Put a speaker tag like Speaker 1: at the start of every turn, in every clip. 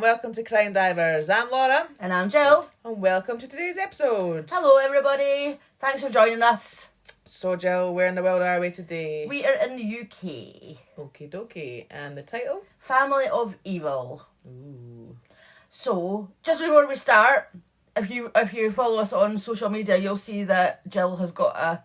Speaker 1: welcome to CrimeDivers. I'm Laura.
Speaker 2: And I'm Jill.
Speaker 1: And welcome to today's episode.
Speaker 2: Hello everybody. Thanks for joining us.
Speaker 1: So Jill, where in the world are we today?
Speaker 2: We are in the UK.
Speaker 1: Okie dokie. And the title?
Speaker 2: Family of Evil.
Speaker 1: Ooh.
Speaker 2: So, just before we start, if you follow us on social media, you'll see that Jill has got a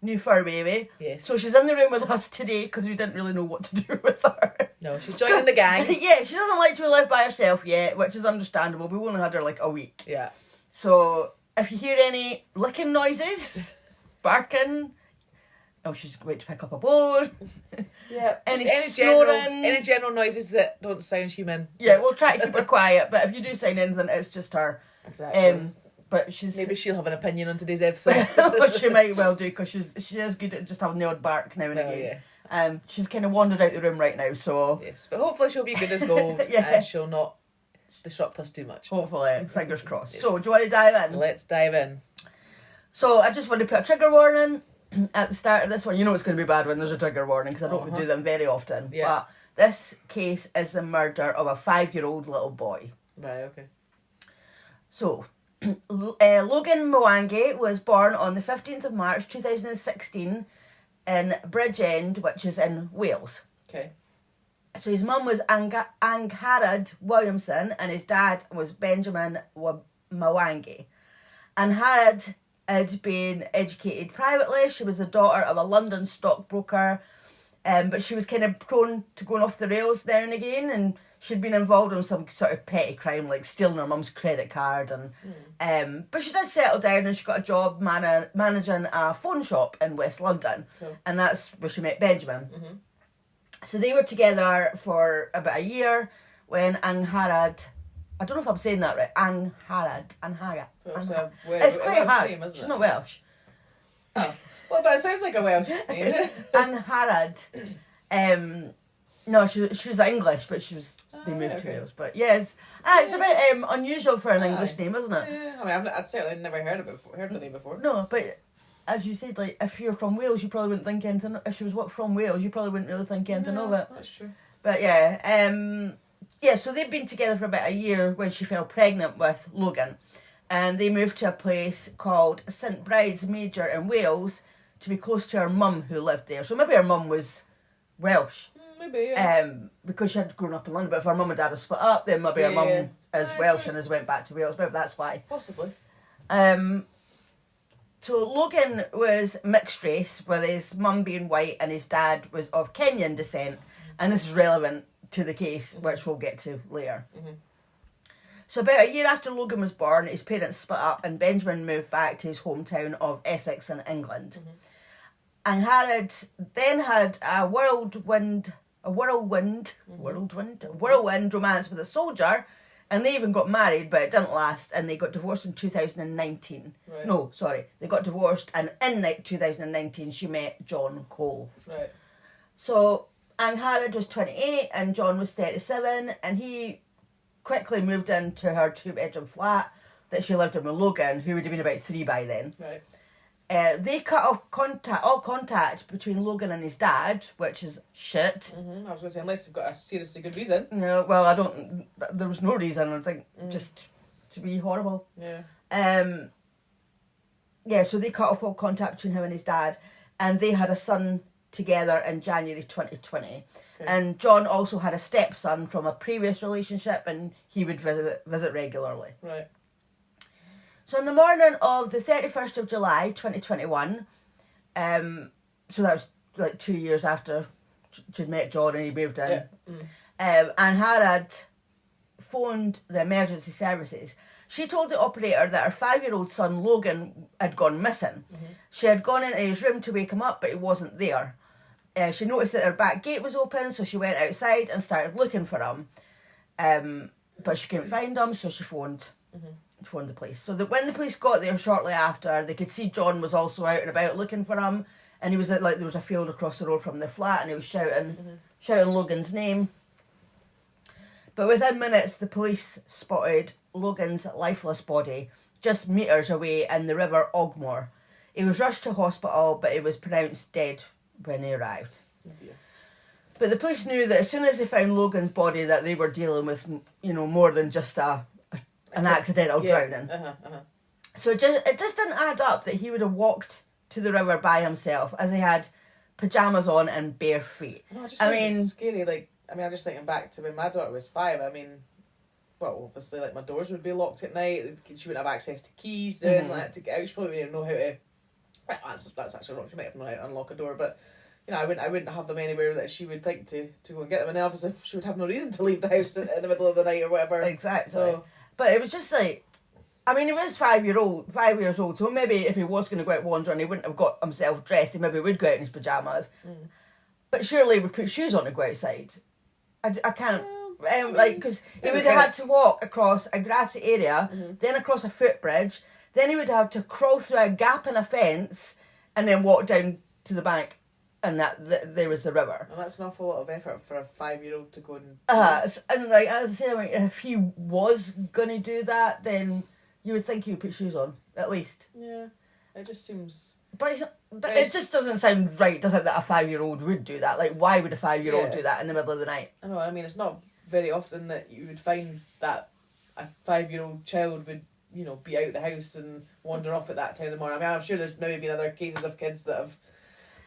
Speaker 2: new fur baby.
Speaker 1: Yes.
Speaker 2: So she's in the room with us today because we didn't really know what to do with her.
Speaker 1: No, she's joining the gang.
Speaker 2: Yeah, she doesn't like to live by herself yet, which is understandable. We've only had her like a week.
Speaker 1: Yeah.
Speaker 2: So, if you hear any licking noises, barking, she's going to pick up a bone.
Speaker 1: Yeah.
Speaker 2: Any
Speaker 1: snoring. Any general noises that don't sound human.
Speaker 2: Yeah, we'll try to keep her quiet, but if you do sound anything, it's just her.
Speaker 1: Exactly.
Speaker 2: But she's...
Speaker 1: Maybe she'll have an opinion on today's episode.
Speaker 2: She might well do, because she is good at just having the odd bark now and again.
Speaker 1: Yeah.
Speaker 2: She's kind of wandered out the room right now, so...
Speaker 1: Yes, but hopefully she'll be good as gold
Speaker 2: Yeah.
Speaker 1: and she'll not disrupt us too much.
Speaker 2: Hopefully, fingers crossed. Yeah. So, do you want to dive in?
Speaker 1: Let's dive in.
Speaker 2: So, I just want to put a trigger warning at the start of this one. You know it's going to be bad when there's a trigger warning, because I don't do them very often.
Speaker 1: Yeah.
Speaker 2: But this case is the murder of a 5-year-old little boy.
Speaker 1: Right, okay.
Speaker 2: So... Logan Mwangi was born on the 15th of March 2016 in Bridgend, which is in Wales.
Speaker 1: Okay.
Speaker 2: So his mum was Angharad Williamson and his dad was Benjamin Mwangi. Angharad had been educated privately. She was the daughter of a London stockbroker, but she was kind of prone to going off the rails now and again, and she'd been involved in some sort of petty crime, like stealing her mum's credit card. And but she did settle down and she got a job managing a phone shop in West London. Cool. And that's where she met Benjamin. Mm-hmm. So they were together for about a year when Angharad... I don't know if I'm saying that right. Angharad. It's quite hard. Name, She's not Welsh.
Speaker 1: Oh. Well, but it sounds like a Welsh name.
Speaker 2: Angharad. No, she was English, but they moved to Wales. But yes, it's a bit unusual for an English name, isn't it?
Speaker 1: Yeah, I mean, I'd certainly never heard the name before.
Speaker 2: No, but as you said, like if you're from Wales, you probably wouldn't think anything. If she was from Wales, you probably wouldn't really think anything of it.
Speaker 1: That's true.
Speaker 2: But yeah, so they'd been together for about a year when she fell pregnant with Logan, and they moved to a place called St Bride's Major in Wales to be close to her mum who lived there. So maybe her mum was Welsh.
Speaker 1: Maybe, yeah.
Speaker 2: Because she had grown up in London, but if her mum and dad had split up, then maybe her mum is Welsh and has went back to Wales. Maybe that's why.
Speaker 1: Possibly.
Speaker 2: So Logan was mixed race, with his mum being white and his dad was of Kenyan descent, and this is relevant to the case, which we'll get to later. Mm-hmm. So about a year after Logan was born, his parents split up and Benjamin moved back to his hometown of Essex in England. Mm-hmm. And Angharad then had a whirlwind romance with a soldier, and they even got married, but it didn't last, and they got divorced in 2019. Right. No, sorry, they got divorced, and in 2019 she met John Cole.
Speaker 1: Right.
Speaker 2: So Angharad was 28 and John was 37, and he quickly moved into her 2-bedroom flat that she lived in with Logan, who would have been about 3 by then.
Speaker 1: Right.
Speaker 2: They cut off all contact between Logan and his dad, which is shit.
Speaker 1: Mm-hmm. I was going to say, unless they've got a seriously good reason.
Speaker 2: No, well, there was no reason, I think, just to be horrible.
Speaker 1: Yeah.
Speaker 2: So they cut off all contact between him and his dad, and they had a son together in January 2020. Okay. And John also had a stepson from a previous relationship, and he would visit regularly.
Speaker 1: Right.
Speaker 2: So in the morning of the 31st of July 2021, so that was like 2 years after she'd met John and he moved in, Angharad phoned the emergency services. She told the operator that her 5-year-old son Logan had gone missing. Mm-hmm. She had gone into his room to wake him up, but he wasn't there. She noticed that her back gate was open, so she went outside and started looking for him. But she couldn't find him, so she phoned the police. So that when the police got there shortly after, they could see John was also out and about looking for him, and he was at, like, there was a field across the road from their flat, and he was shouting Logan's name. But within minutes, the police spotted Logan's lifeless body just metres away in the River Ogmore. He was rushed to hospital, but he was pronounced dead when he arrived.
Speaker 1: Oh dear.
Speaker 2: But the police knew that as soon as they found Logan's body that they were dealing with, more than just an accidental drowning. So it just didn't add up that he would have walked to the river by himself, as he had pyjamas on and bare feet.
Speaker 1: No, I mean, it's scary. Like, I'm just thinking back to when my daughter was 5. Well, obviously, like, my doors would be locked at night. She wouldn't have access to keys then, to get out. She probably wouldn't know how to. That's actually wrong. She might have known how to unlock a door, but I wouldn't have them anywhere that she would think to go and get them. And then obviously she would have no reason to leave the house in the middle of the night or whatever.
Speaker 2: Exactly. So, but it was just like, he was 5 years old, so maybe if he was going to go out wandering, he wouldn't have got himself dressed. He maybe would go out in his pyjamas. But surely he would put shoes on to go outside. I can't, because he would have had to walk across a grassy area, then across a footbridge, then he would have to crawl through a gap in a fence, and then walk down to the bank, and there was the river.
Speaker 1: And that's an awful lot of effort for a 5-year-old to go and...
Speaker 2: and like, as I say, if he was going to do that, then you would think he would put shoes on, at least.
Speaker 1: Yeah, it just seems...
Speaker 2: But it just doesn't sound right, does it, that a 5-year-old would do that? Like, why would a 5-year-old do that in the middle of the night?
Speaker 1: I know, it's not very often that you would find that a 5-year-old child would, be out the house and wander off at that time of the morning. I'm sure there's maybe been other cases of kids that have...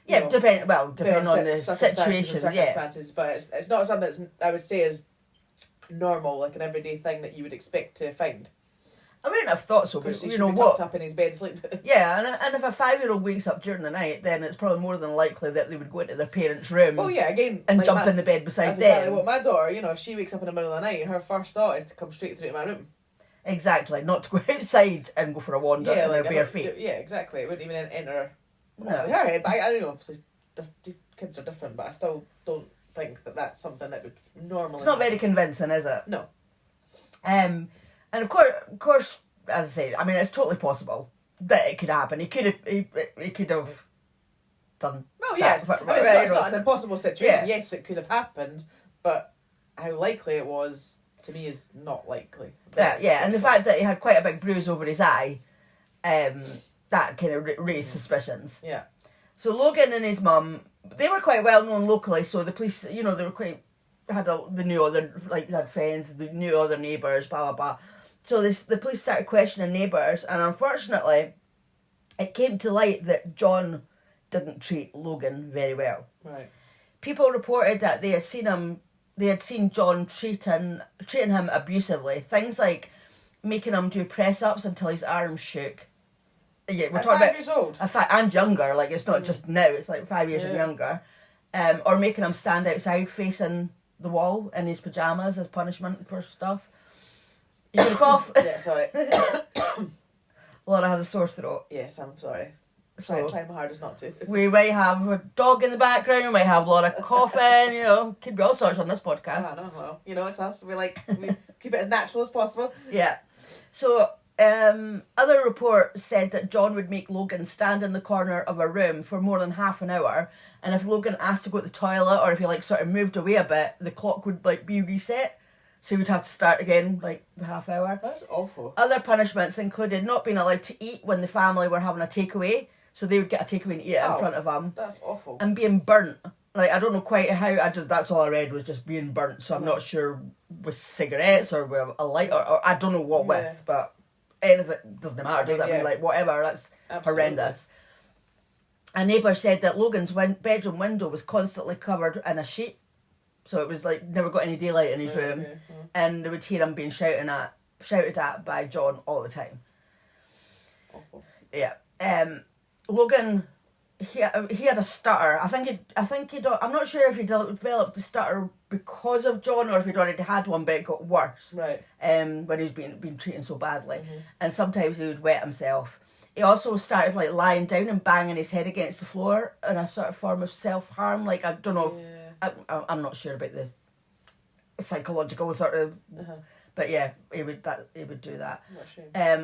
Speaker 2: depending on the situation,
Speaker 1: circumstances, but it's not something that's, I would say, is normal, like an everyday thing that you would expect to find.
Speaker 2: I wouldn't have thought so, but
Speaker 1: he should be tucked up in his bed sleep.
Speaker 2: Yeah, and if a 5-year-old wakes up during the night, then it's probably more than likely that they would go into their parents' room.
Speaker 1: Oh yeah, again,
Speaker 2: and jump in the bed beside them.
Speaker 1: That's exactly what my daughter, if she wakes up in the middle of the night, her first thought is to come straight through to my room.
Speaker 2: Exactly, not to go outside and go for a wander in their bare feet.
Speaker 1: Yeah, exactly. It wouldn't even enter her head. But I don't know. Obviously, kids are different, but I still don't think that that's something that would normally.
Speaker 2: It's not very convincing, is it?
Speaker 1: No.
Speaker 2: And of course, as I say, it's totally possible that it could happen. He could have done.
Speaker 1: Well, yeah. It's not an impossible situation. Yeah. Yes, it could have happened, but how likely it was, to me, is not likely.
Speaker 2: Yeah, and the fact that he had quite a big bruise over his eye, that kind of raised suspicions.
Speaker 1: Yeah.
Speaker 2: So Logan and his mum, they were quite well known locally, so the police, they were quite, they knew other, they had friends, they knew other neighbours, blah, blah, blah. So the police started questioning neighbours, and unfortunately, it came to light that John didn't treat Logan very well.
Speaker 1: Right.
Speaker 2: People reported that they had seen John treating him abusively. Things like making him do press-ups until his arms shook. Yeah, we're talking
Speaker 1: 5 years old.
Speaker 2: And younger, it's not just now, it's 5 years and younger. Or making him stand outside facing the wall in his pyjamas as punishment for stuff. You gonna cough?
Speaker 1: Yeah, sorry.
Speaker 2: Laura has a sore throat.
Speaker 1: Yes, I'm sorry.
Speaker 2: So
Speaker 1: trying my hardest not to.
Speaker 2: We might have a dog in the background, we might have Laura coughing, could be all sorts on this podcast.
Speaker 1: I know, well, it's us. We keep it as natural as possible.
Speaker 2: Yeah. So, other reports said that John would make Logan stand in the corner of a room for more than half an hour, and if Logan asked to go to the toilet, or if he sort of moved away a bit, the clock would be reset. So he would have to start again, the half hour.
Speaker 1: That's awful.
Speaker 2: Other punishments included not being allowed to eat when the family were having a takeaway. So they would get a takeaway and eat it in front of him.
Speaker 1: That's awful.
Speaker 2: And being burnt. I don't know quite how, that's all I read was just being burnt. So I'm not sure with cigarettes or with a light or I don't know what with. But anything, doesn't matter, does it? Whatever, that's absolutely horrendous. A neighbour said that Logan's bedroom window was constantly covered in a sheet. So it was never got any daylight in his room, and they would hear him being shouted at by John all the time.
Speaker 1: Awful.
Speaker 2: Yeah. Logan, he had a stutter. I think I'm not sure if he developed the stutter because of John or if he'd already had one, but it got worse.
Speaker 1: Right.
Speaker 2: When he was being treated so badly, and sometimes he would wet himself. He also started lying down and banging his head against the floor in a sort of form of self-harm. I don't know.
Speaker 1: Yeah.
Speaker 2: I'm not sure about the psychological sort of, but yeah, he would do that.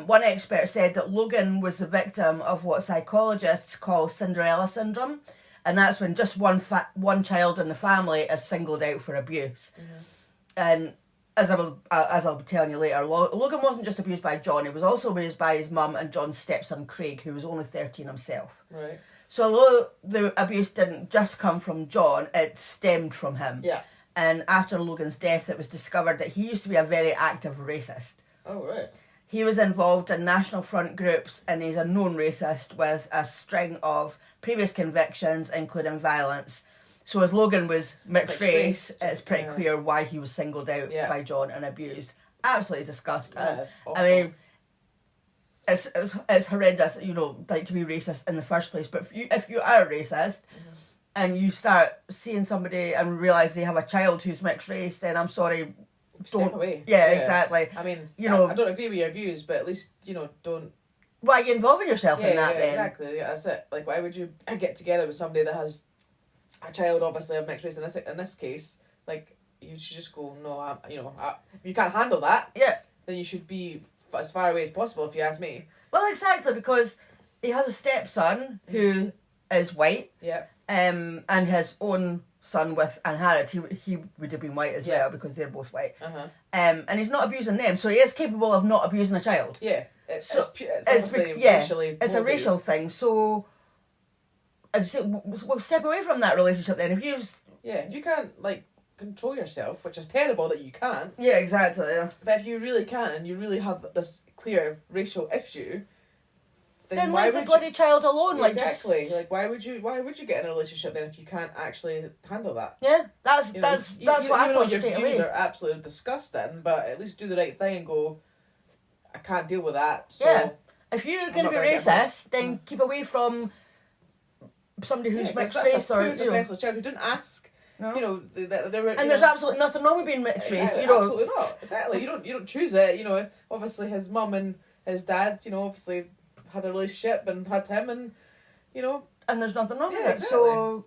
Speaker 2: One expert said that Logan was the victim of what psychologists call Cinderella syndrome, and that's when just one child in the family is singled out for abuse. And as I'll be telling you later, Logan wasn't just abused by John; he was also abused by his mum and John's stepson Craig, who was only 13 himself.
Speaker 1: Right.
Speaker 2: So although the abuse didn't just come from John, it stemmed from him.
Speaker 1: Yeah.
Speaker 2: And after Logan's death, it was discovered that he used to be a very active racist.
Speaker 1: Oh, right.
Speaker 2: He was involved in National Front groups, and he's a known racist with a string of previous convictions, including violence. So as Logan was mixed race, it's pretty clear why he was singled out by John and abused. Absolutely disgusting. I mean, it's horrendous, you know, like to be racist in the first place. But if you are a racist and you start seeing somebody and realise they have a child who's mixed race, then I'm sorry,
Speaker 1: Step away.
Speaker 2: Yeah, exactly.
Speaker 1: I mean,
Speaker 2: you know,
Speaker 1: I don't agree with your views, but at least, you know, don't.
Speaker 2: Why are you involving yourself in that then?
Speaker 1: Exactly. That's it. Like, why would you get together with somebody that has a child, obviously of mixed race? In this case, like, you should just go, no, if you can't handle that, then you should be as far away as possible, if you ask me.
Speaker 2: Well, exactly, because he has a stepson who is white, and his own son with Anne Harrod, he would have been white as well, because they're both white. And he's not abusing them, so he is capable of not abusing a child.
Speaker 1: Yeah,
Speaker 2: it's a racial thing. So, as I say, we'll step away from that relationship then. If you
Speaker 1: can't like control yourself, which is terrible that you can't.
Speaker 2: Yeah, exactly. Yeah.
Speaker 1: But if you really can, and you really have this clear racial issue,
Speaker 2: then leave the bloody child alone.
Speaker 1: Yeah,
Speaker 2: like
Speaker 1: exactly. Like why would you get in a relationship then if you can't actually handle that?
Speaker 2: Yeah, that's what I thought straight away.
Speaker 1: Your views are absolutely disgusting, but at least do the right thing and go, I can't deal with that. So
Speaker 2: yeah, if you're going to be racist, then keep away from somebody who's mixed race or
Speaker 1: defenseless child who didn't ask.
Speaker 2: No.
Speaker 1: You know,
Speaker 2: and there's absolutely nothing wrong with being mixed race. You know,
Speaker 1: absolutely not. Exactly. You don't choose it. You know, obviously his mum and his dad, you know, obviously had a relationship and had him, and you know,
Speaker 2: and there's nothing wrong with it.
Speaker 1: Exactly.
Speaker 2: So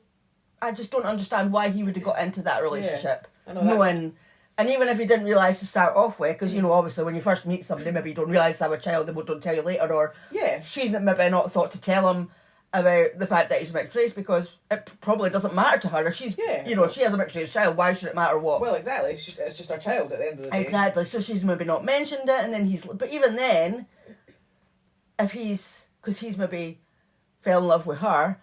Speaker 2: I just don't understand why he would have got into that relationship,
Speaker 1: knowing.
Speaker 2: And even if he didn't realise to start off with, because you know, obviously when you first meet somebody, maybe you don't realise they have a child, they don't tell you later, or she's maybe not thought to tell him about the fact that he's mixed race, because it probably doesn't matter to her. If she's, if she has a mixed race child, why should it matter what?
Speaker 1: Well, exactly. It's just her child at the end of the day.
Speaker 2: Exactly. So she's maybe not mentioned it, and then but even then, if because he's maybe fell in love with her,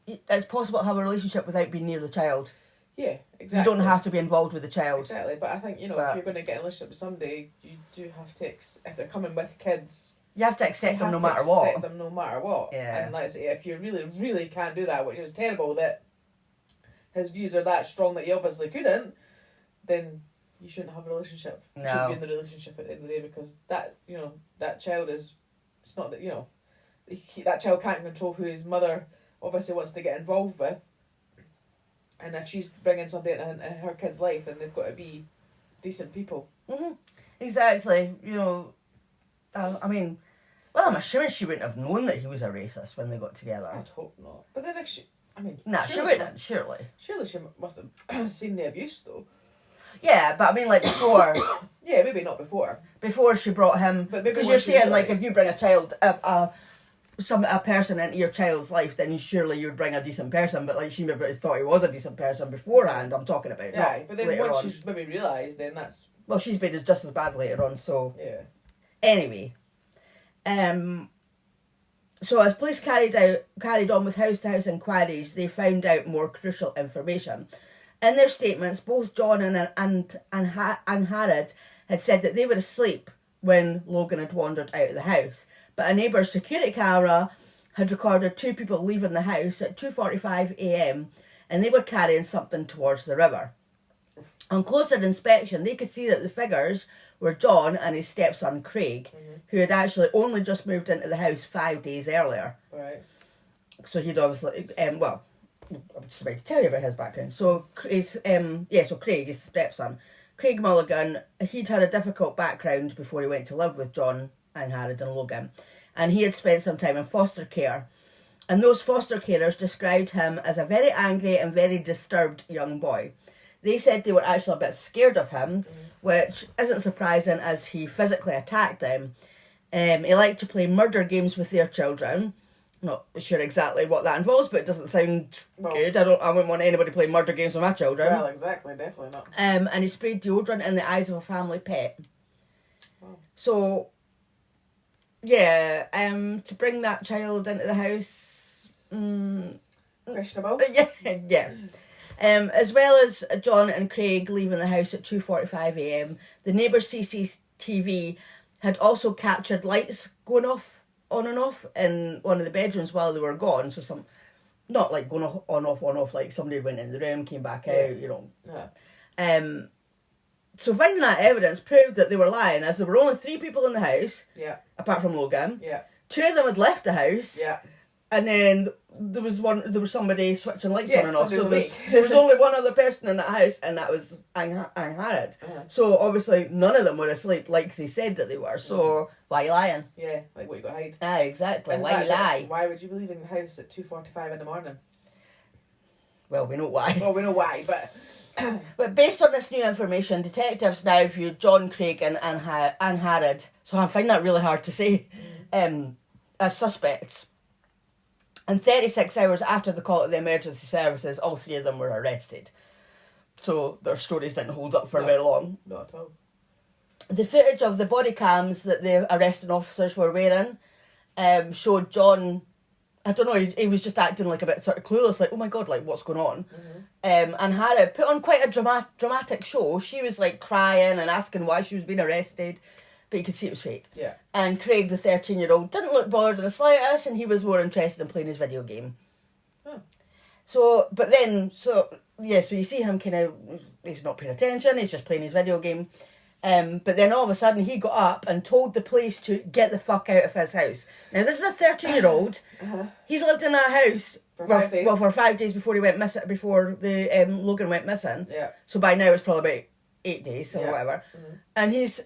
Speaker 2: it's possible to have a relationship without being near the child.
Speaker 1: Yeah, exactly.
Speaker 2: You don't have to be involved with the child.
Speaker 1: Exactly, but I think, if you're going to get in a relationship with somebody, you do have to, if they're coming with kids,
Speaker 2: you have to accept them no matter what.
Speaker 1: Accept them no matter what.
Speaker 2: Yeah.
Speaker 1: And like I say, if you really, really can't do that, which is terrible that his views are that strong that you obviously couldn't, then you shouldn't have a relationship.
Speaker 2: No.
Speaker 1: You shouldn't be in the relationship at the end of the day, because that, that child is, it's not that, that child can't control who his mother obviously wants to get involved with. And if she's bringing somebody into her kid's life, then they've got to be decent people.
Speaker 2: Mm-hmm. Exactly. I mean, well, I'm assuming she wouldn't have known that he was a racist when they got together.
Speaker 1: I'd hope not. But then if she...
Speaker 2: Nah, she wouldn't, surely.
Speaker 1: Surely she must have seen the abuse, though.
Speaker 2: Yeah, but I mean, like, before...
Speaker 1: Yeah, maybe not before.
Speaker 2: Before she brought him... Because you're saying, like, if you bring a child... a person into your child's life, then surely you would bring a decent person, but like she maybe thought he was a decent person beforehand, I'm talking about.
Speaker 1: Yeah, but then once she's maybe realised, then that's...
Speaker 2: Well, she's been just as bad later on, so...
Speaker 1: Yeah.
Speaker 2: Anyway. So as police carried on with house-to-house inquiries, they found out more crucial information. In their statements, both John and Harrod had said that they were asleep when Logan had wandered out of the house. But a neighbour's security camera had recorded two people leaving the house at 2:45 a.m. and they were carrying something towards the river. On closer inspection, they could see that the figures were John and his stepson Craig, who had actually only just moved into the house 5 days earlier.
Speaker 1: Right.
Speaker 2: So he'd obviously, I'm just about to tell you about his background. So Craig, his stepson, Craig Mulligan, he'd had a difficult background before he went to live with John and Harrod and Logan, and he had spent some time in foster care, and those foster carers described him as a very angry and very disturbed young boy. They said they were actually a bit scared of him, which isn't surprising as he physically attacked them. He liked to play murder games with their children. Not sure exactly what that involves, but it doesn't sound good. I wouldn't want anybody playing murder games with my children.
Speaker 1: Well, exactly, definitely not.
Speaker 2: And he sprayed deodorant in the eyes of a family pet.
Speaker 1: Wow.
Speaker 2: So Yeah, to bring that child into the house.
Speaker 1: Questionable.
Speaker 2: Yeah. As well as John and Craig leaving the house at 2:45 a.m, the neighbour's CCTV had also captured lights going off, on and off, in one of the bedrooms while they were gone. So not like going on off, like somebody went in the room, came back out, you know.
Speaker 1: Yeah.
Speaker 2: So finding that evidence proved that they were lying, as there were only 3 people in the house,
Speaker 1: Yeah.
Speaker 2: apart from Logan.
Speaker 1: Yeah.
Speaker 2: 2 of them had left the house.
Speaker 1: Yeah.
Speaker 2: And then there was somebody switching lights on and off. So
Speaker 1: somebody
Speaker 2: there was only one other person in that house, and that was Ang Harrod. So obviously none of them were asleep like they said that they were. So why are you lying?
Speaker 1: Yeah, like what you got to hide.
Speaker 2: Ah, exactly.
Speaker 1: In
Speaker 2: Why
Speaker 1: fact,
Speaker 2: you lie?
Speaker 1: Why would you be leaving the house at 2:45 in the morning?
Speaker 2: Well, we know why.
Speaker 1: Well, we know why, but...
Speaker 2: But based on this new information, detectives now view John, Craig and Ang Harrod, so I find that really hard to say, as suspects. And 36 hours after the call to the emergency services, all 3 of them were arrested. So their stories didn't hold up for very long.
Speaker 1: Not at all.
Speaker 2: The footage of the body cams that the arresting officers were wearing showed John... I don't know, he was just acting like a bit sort of clueless, like, oh my God, like, what's going on? And Harrod put on quite a dramatic show. She was, like, crying and asking why she was being arrested, but you could see it was fake.
Speaker 1: Yeah.
Speaker 2: And Craig, the 13-year-old, didn't look bored in the slightest, and he was more interested in playing his video game.
Speaker 1: Oh.
Speaker 2: So you see him kind of, he's not paying attention, he's just playing his video game. But then all of a sudden he got up and told the police to get the fuck out of his house. Now this is a 13-year-old. He's lived in that house
Speaker 1: for 5 days.
Speaker 2: Well, for 5 days before he went missing. Before the Logan went missing.
Speaker 1: Yeah.
Speaker 2: So by now it's probably about 8 days or whatever. And he's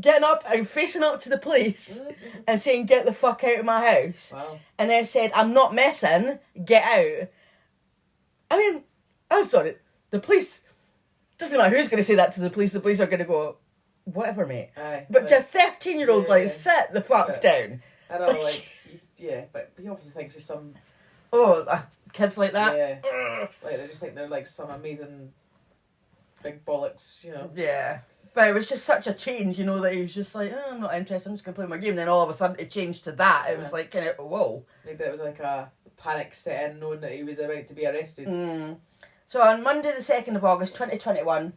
Speaker 2: getting up and facing up to the police and saying, "Get the fuck out of my house."
Speaker 1: Wow.
Speaker 2: And then said, "I'm not messing. Get out." I mean, I'm sorry. The police. Doesn't matter who's going to say that to the police. The police are going to go, "Whatever, mate."
Speaker 1: Aye,
Speaker 2: but to a 13-year-old, like, sit the fuck down.
Speaker 1: I know, like, yeah, but he obviously thinks he's some...
Speaker 2: Kids like that?
Speaker 1: Yeah. Like, they just think they're, like, some amazing big bollocks, you know?
Speaker 2: Yeah. But it was just such a change, you know, that he was just like, I'm not interested, I'm just going to play my game. And then all of a sudden it changed to that. It was like, kind of, whoa.
Speaker 1: Maybe it was like a panic set in, knowing that he was about to be arrested.
Speaker 2: So on Monday the 2nd of August 2021,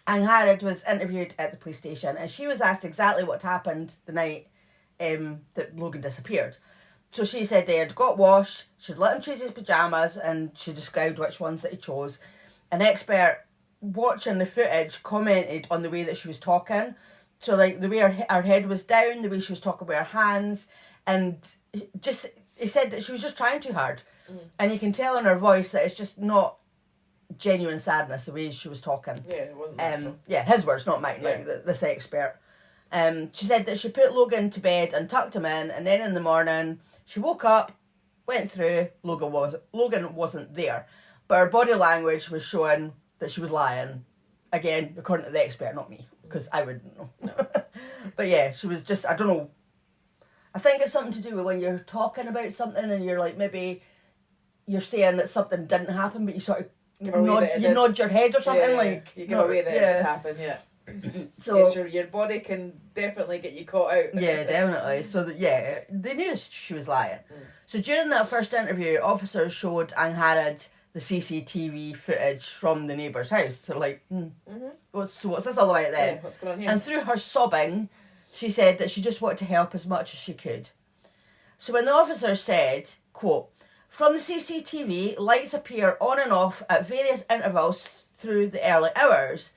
Speaker 2: Ang Harrod was interviewed at the police station, and she was asked exactly what happened the night that Logan disappeared. So she said they had got washed, she'd let him choose his pyjamas, and she described which ones that he chose. An expert watching the footage commented on the way that she was talking. So like the way her head was down, the way she was talking with her hands, and just he said that she was just trying too hard. And you can tell in her voice that it's just not genuine sadness the way she was talking.
Speaker 1: Yeah, it wasn't natural.
Speaker 2: Yeah, his words, not mine, like this expert. She said that she put Logan to bed and tucked him in, and then in the morning she woke up, went through, Logan wasn't there. But her body language was showing that she was lying. Again, according to the expert, not me, because I wouldn't know. No. But yeah, she was just, I don't know. I think it's something to do with when you're talking about something and you're like, maybe you're saying that something didn't happen, but you sort of nod your head or something, like
Speaker 1: you give away that it happened.
Speaker 2: So
Speaker 1: yes, your body can definitely get you caught out.
Speaker 2: Yeah, definitely. So they knew she was lying. So during that first interview, officers showed Ang Harrod the CCTV footage from the neighbour's house. So like, what's this all about then?
Speaker 1: Yeah, what's going on here?
Speaker 2: And through her sobbing, she said that she just wanted to help as much as she could. So when the officer said, quote, "From the CCTV, lights appear on and off at various intervals through the early hours,"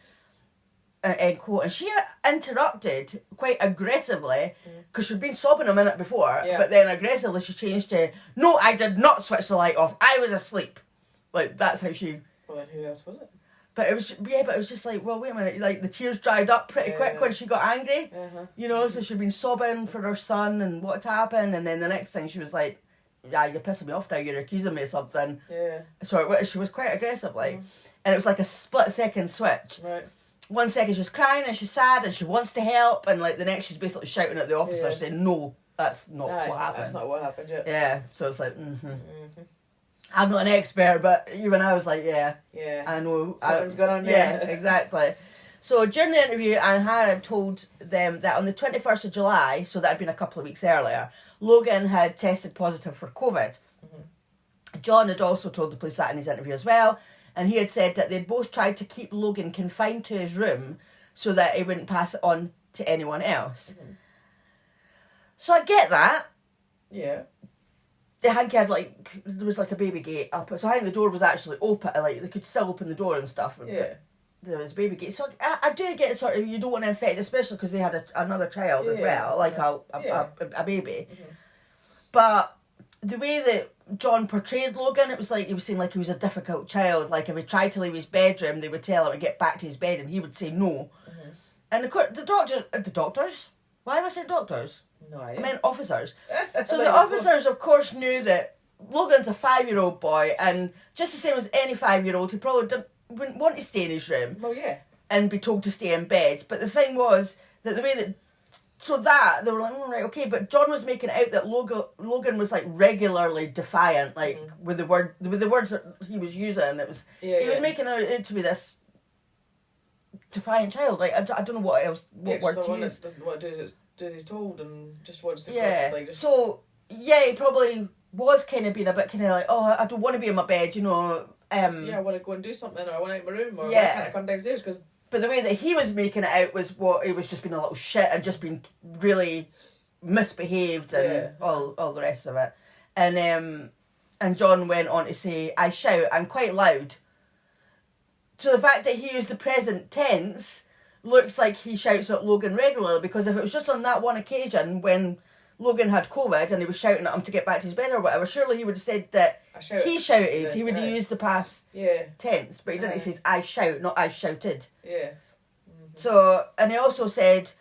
Speaker 2: end quote. And she interrupted quite aggressively, because she'd been sobbing a minute before, but then aggressively she changed to, "No, I did not switch the light off. I was asleep." Like, that's how she...
Speaker 1: Well, then who else was it?
Speaker 2: But it was just like, well, wait a minute, like, the tears dried up pretty quick when she got angry, you know, so she'd been sobbing for her son and what had happened, and then the next thing she was like, "Yeah, you're pissing me off now, you're accusing me of something."
Speaker 1: Yeah.
Speaker 2: So she was quite aggressive, like, and it was like a split-second switch.
Speaker 1: Right.
Speaker 2: 1 second she's crying and she's sad and she wants to help, and like the next she's basically shouting at the officer saying, "No, that's not what happened.
Speaker 1: That's not what happened,
Speaker 2: Yeah, so it's like, I'm not an expert, but even I was like, yeah, I know.
Speaker 1: Something's going on there.
Speaker 2: Yeah, exactly. So during the interview, Hannah had told them that on the 21st of July, so that had been a couple of weeks earlier, Logan had tested positive for COVID. Mm-hmm. John had also told the police that in his interview as well, and he had said that they'd both tried to keep Logan confined to his room so that he wouldn't pass it on to anyone else. Mm-hmm. So I get that.
Speaker 1: Yeah.
Speaker 2: The hanky had there was like a baby gate up, so I think the door was actually open, like they could still open the door and stuff.
Speaker 1: Yeah.
Speaker 2: There was baby gate, so I do get sort of, you don't want to infect, especially because they had another child as well, like a baby. Mm-hmm. But the way that John portrayed Logan, it was like he was saying like he was a difficult child. Like if he tried to leave his bedroom, they would tell him to get back to his bed, and he would say no. Mm-hmm. And of course, the doctors. Why am I saying doctors?
Speaker 1: No,
Speaker 2: I meant officers. So the officers, of course, knew that Logan's a 5-year-old boy, and just the same as any 5-year-old, he probably wouldn't want to stay in his room.
Speaker 1: Well, yeah.
Speaker 2: And be told to stay in bed. But the thing was that the way that... So that, they were like, oh, right, okay. But John was making it out that Logan was, like, regularly defiant, like, with the words that he was using. It was... he was making it to be this defiant child. Like, I don't know what else, what word to use.
Speaker 1: Doesn't want to do as he's told and just wants to...
Speaker 2: So, yeah, he probably was kind of being a bit kind of like, oh, I don't want to be in my bed, you know...
Speaker 1: I want to go and do something, or I want out of my room, or why can't I come downstairs? Cause...
Speaker 2: But the way that he was making it out was what it was just being a little shit and just being really misbehaved and all the rest of it. And John went on to say, I shout, I'm quite loud. So the fact that he used the present tense looks like he shouts at Logan regularly, because if it was just on that one occasion when Logan had COVID and he was shouting at him to get back to his bed or whatever, surely he would have said that he shouted. He would have used the past tense, but he didn't. He says, I shout, not I shouted.
Speaker 1: Yeah. Mm-hmm.
Speaker 2: So, and he also said,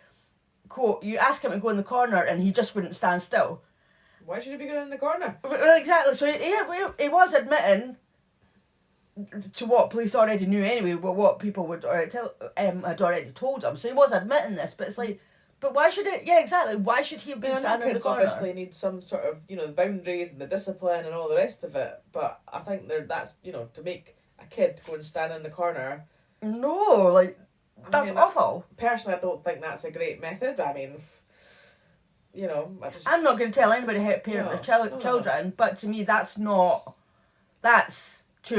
Speaker 2: quote, you ask him to go in the corner and he just wouldn't stand still.
Speaker 1: Why should he be going in the corner?
Speaker 2: Well, exactly. So he was admitting to what police already knew anyway, but what people would already had already told him. So he was admitting this, but it's like, but why should it? Yeah, exactly. Why should he be standing in the corner?
Speaker 1: Obviously need some sort of, the boundaries and the discipline and all the rest of it. But I think that's, to make a kid go and stand in the corner.
Speaker 2: No, like, that's awful.
Speaker 1: Personally, I don't think that's a great method. I mean,
Speaker 2: I'm not going to tell anybody how to parent their children, but to me, that's too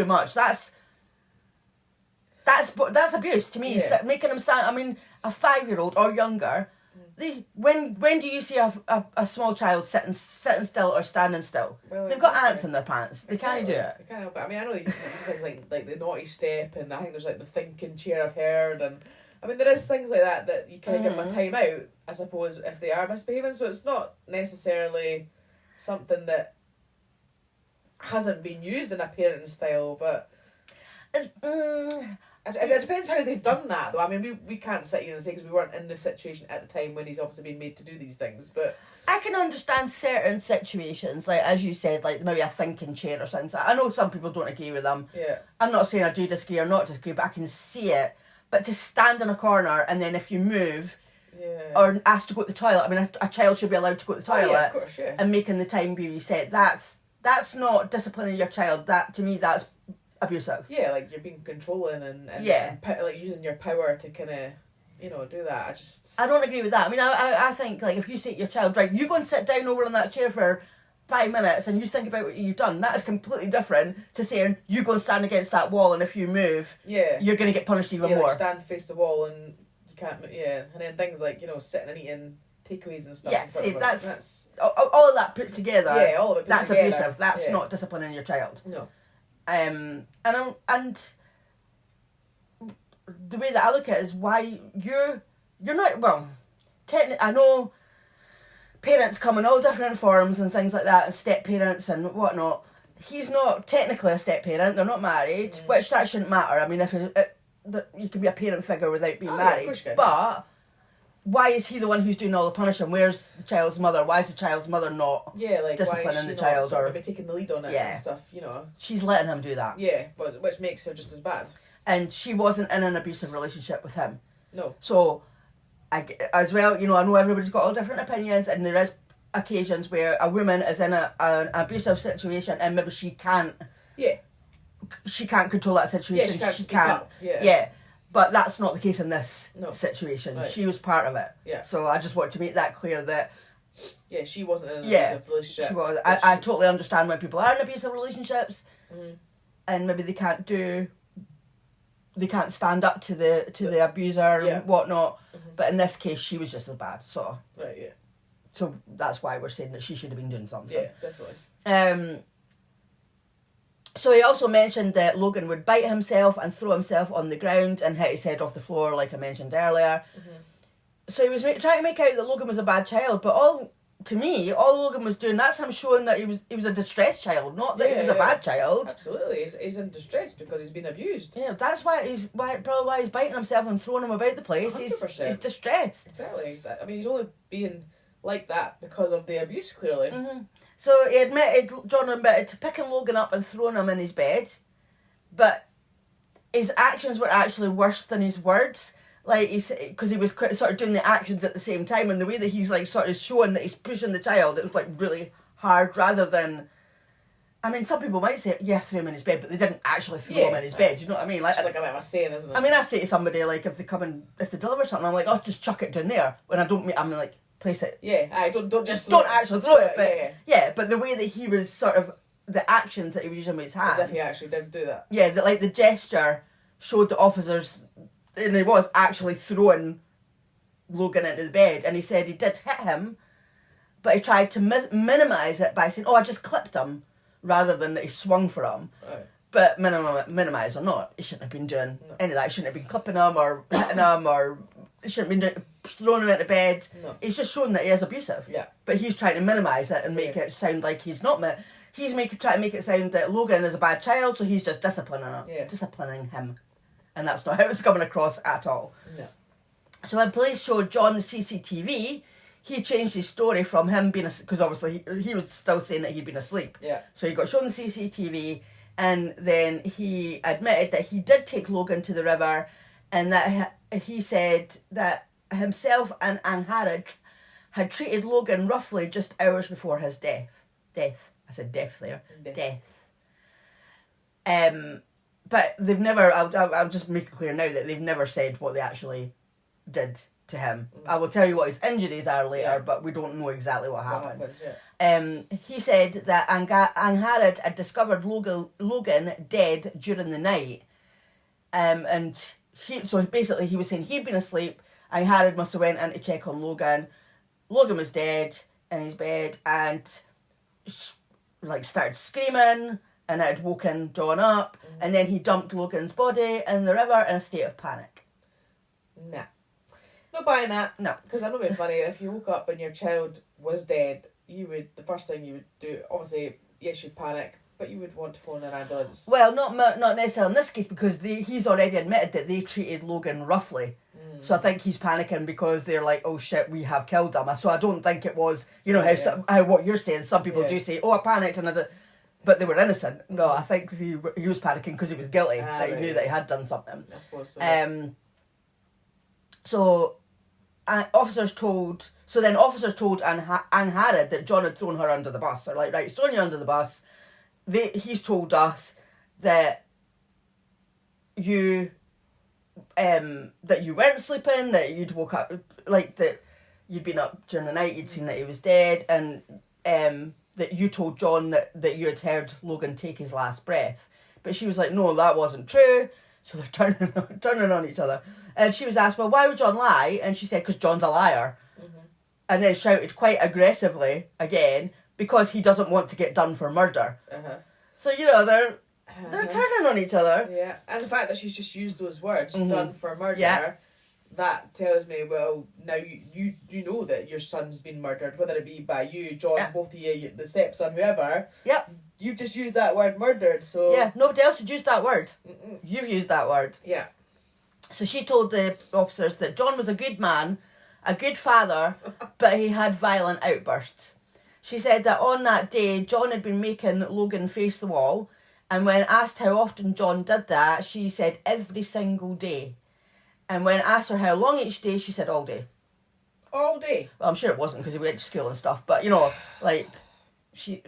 Speaker 2: much. That's abuse to me. Yeah. Making them stand. I mean, a 5-year-old or younger. When do you see a small child sitting still or standing still? Well, they've got ants in their pants. They can't do it.
Speaker 1: They can't help it. I mean, I know you things like the naughty step, and I think there's like the thinking chair I've heard, and I mean there is things like that you kind of give them a time out, I suppose, if they are misbehaving. So it's not necessarily something that hasn't been used in a parenting style, but it depends how they've done that, though. I mean, we can't sit here and say, because we weren't in the situation at the time when he's obviously been made to do these things, but...
Speaker 2: I can understand certain situations, like, as you said, like, maybe a thinking chair or something. I know some people don't agree with them.
Speaker 1: Yeah.
Speaker 2: I'm not saying I do disagree or not disagree, but I can see it. But to stand in a corner, and then if you move...
Speaker 1: Yeah.
Speaker 2: Or asked to go to the toilet, I mean, a child should be allowed to go to the toilet.
Speaker 1: Oh, yeah, of course, yeah.
Speaker 2: And making the time be reset. That's not disciplining your child. To me, that's abusive.
Speaker 1: Yeah, like you're being controlling and like using your power to kind of, do that. I don't
Speaker 2: agree with that. I mean, I think, like, if you say to your child, right, you go and sit down over in that chair for 5 minutes and you think about what you've done, that is completely different to saying, you go and stand against that wall and if you move, you're going to get punished even more.
Speaker 1: Like stand face the wall and you can't, and then things like, sitting and eating takeaways and stuff.
Speaker 2: Yeah, see, that's all of that put together.
Speaker 1: Yeah, all of it put
Speaker 2: that's
Speaker 1: together.
Speaker 2: Abusive. That's not disciplining your child.
Speaker 1: No.
Speaker 2: And the way that I look at it is why you're not, well, I know parents come in all different forms and things like that, and step parents and whatnot. He's not technically a step parent. They're not married, which that shouldn't matter. I mean, if you can be a parent figure without being married, but why is he the one who's doing all the punishing? Where's the child's mother? Why is the child's mother not disciplining the child or
Speaker 1: maybe taking the lead on it and stuff?
Speaker 2: She's letting him do that.
Speaker 1: Yeah, but which makes her just as bad.
Speaker 2: And she wasn't in an abusive relationship with him.
Speaker 1: No.
Speaker 2: So, as well, I know everybody's got all different opinions, and there is occasions where a woman is in an abusive situation and maybe she can't.
Speaker 1: Yeah.
Speaker 2: She can't control that situation.
Speaker 1: Yeah, she can't.
Speaker 2: Yeah. But that's not the case in this situation.
Speaker 1: Right.
Speaker 2: She was part of it.
Speaker 1: Yeah.
Speaker 2: So I just want to make that clear that...
Speaker 1: Yeah, she wasn't in an abusive relationship.
Speaker 2: She was. I totally understand when people are in abusive relationships and maybe they can't stand up to the abuser and whatnot. But in this case, she was just as bad. So
Speaker 1: right, yeah.
Speaker 2: So that's why we're saying that she should have been doing something.
Speaker 1: Yeah, definitely.
Speaker 2: So he also mentioned that Logan would bite himself and throw himself on the ground and hit his head off the floor, like I mentioned earlier. So he was trying to make out that Logan was a bad child, but all Logan was doing, that's him showing that he was a distressed child, not that he was a bad child.
Speaker 1: Absolutely, he's in distress because he's been abused.
Speaker 2: Yeah, that's probably why he's biting himself and throwing him about the place.
Speaker 1: 100%.
Speaker 2: He's distressed.
Speaker 1: Exactly. He's only being like that because of the abuse, clearly.
Speaker 2: So John admitted to picking Logan up and throwing him in his bed, but his actions were actually worse than his words. Like, because he was sort of doing the actions at the same time, and the way that he's like sort of showing that he's pushing the child, it was like really hard rather than... I mean, some people might say, yeah, threw him in his bed, but they didn't actually throw him in his bed, you know what I mean?
Speaker 1: It's like a bit of a saying, isn't it?
Speaker 2: I mean, I say to somebody, like, if they deliver something, I'm like, oh, just chuck it down there. When I don't mean, I'm like, place it.
Speaker 1: Yeah, don't just
Speaker 2: don't actually throw it, but
Speaker 1: yeah.
Speaker 2: But the way that he was sort of, the actions that he was using with his hands.
Speaker 1: As if he actually did do that.
Speaker 2: Yeah, the gesture showed the officers, and he was actually throwing Logan into the bed, and he said he did hit him, but he tried to minimise it by saying, oh, I just clipped him, rather than that he swung for him.
Speaker 1: Right.
Speaker 2: But minimise or not, he shouldn't have been doing any of that. He shouldn't have been clipping him or hitting him or he shouldn't have been throwing him into bed.
Speaker 1: No.
Speaker 2: He's just showing that he is abusive.
Speaker 1: Yeah.
Speaker 2: But he's trying to minimise it and make it sound like he's not... He's trying to make it sound that Logan is a bad child, so he's just disciplining him. And that's not how it's coming across at all.
Speaker 1: No.
Speaker 2: So when police showed John the CCTV, he changed his story from him being... Because obviously he was still saying that he'd been asleep.
Speaker 1: Yeah.
Speaker 2: So he got shown the CCTV, and then he admitted that he did take Logan to the river, and that he said that himself and Angharad had treated Logan roughly just hours before his death. I said death there. Death. But they've never... I'll just make it clear now that they've never said what they actually did to him. I will tell you what his injuries are later, but we don't know exactly what happened. He said that Angharad had discovered Logan dead during the night, and so basically he was saying he'd been asleep. Angharad must have went in to check on Logan. Logan was dead in his bed and like started screaming, and it had woken John up, and then he dumped Logan's body in the river in a state of panic.
Speaker 1: Nah. Not buying that.
Speaker 2: No.
Speaker 1: Because I know it's funny, if you woke up and your child was dead, the first thing you would do, obviously, yes, you'd panic, but you would want to phone an ambulance.
Speaker 2: Well, not necessarily in this case, because he's already admitted that they treated Logan roughly. So I think he's panicking because they're like, oh shit, we have killed him. So I don't think it was, how what you're saying, some people do say, oh, I panicked and but they were innocent. No, I think he was panicking because he was guilty, that he knew that he had done something.
Speaker 1: I suppose so.
Speaker 2: So officers told Angharad that John had thrown her under the bus. They're like, right, he's thrown you under the bus. He's told us that you weren't sleeping, that you'd woke up, like that you'd been up during the night, you'd seen that he was dead, and that you told John that you had heard Logan take his last breath. But she was like, no, that wasn't true. So they're turning on each other. And she was asked, well, why would John lie? And she said, because John's a liar. And then shouted quite aggressively again, because he doesn't want to get done for murder. So, they're turning on each other.
Speaker 1: Yeah, and the fact that she's just used those words, done for murder, that tells me, well, now you know that your son's been murdered, whether it be by you, John, both of you, the stepson, whoever.
Speaker 2: Yep.
Speaker 1: You've just used that word, murdered, so...
Speaker 2: Yeah, nobody else had used that word. You've used that word.
Speaker 1: Yeah.
Speaker 2: So she told the officers that John was a good man, a good father, but he had violent outbursts. She said that on that day, John had been making Logan face the wall, and when asked how often John did that, she said every single day. And when asked her how long each day, she said all day.
Speaker 1: All day?
Speaker 2: Well, I'm sure it wasn't because he went to school and stuff, but, she...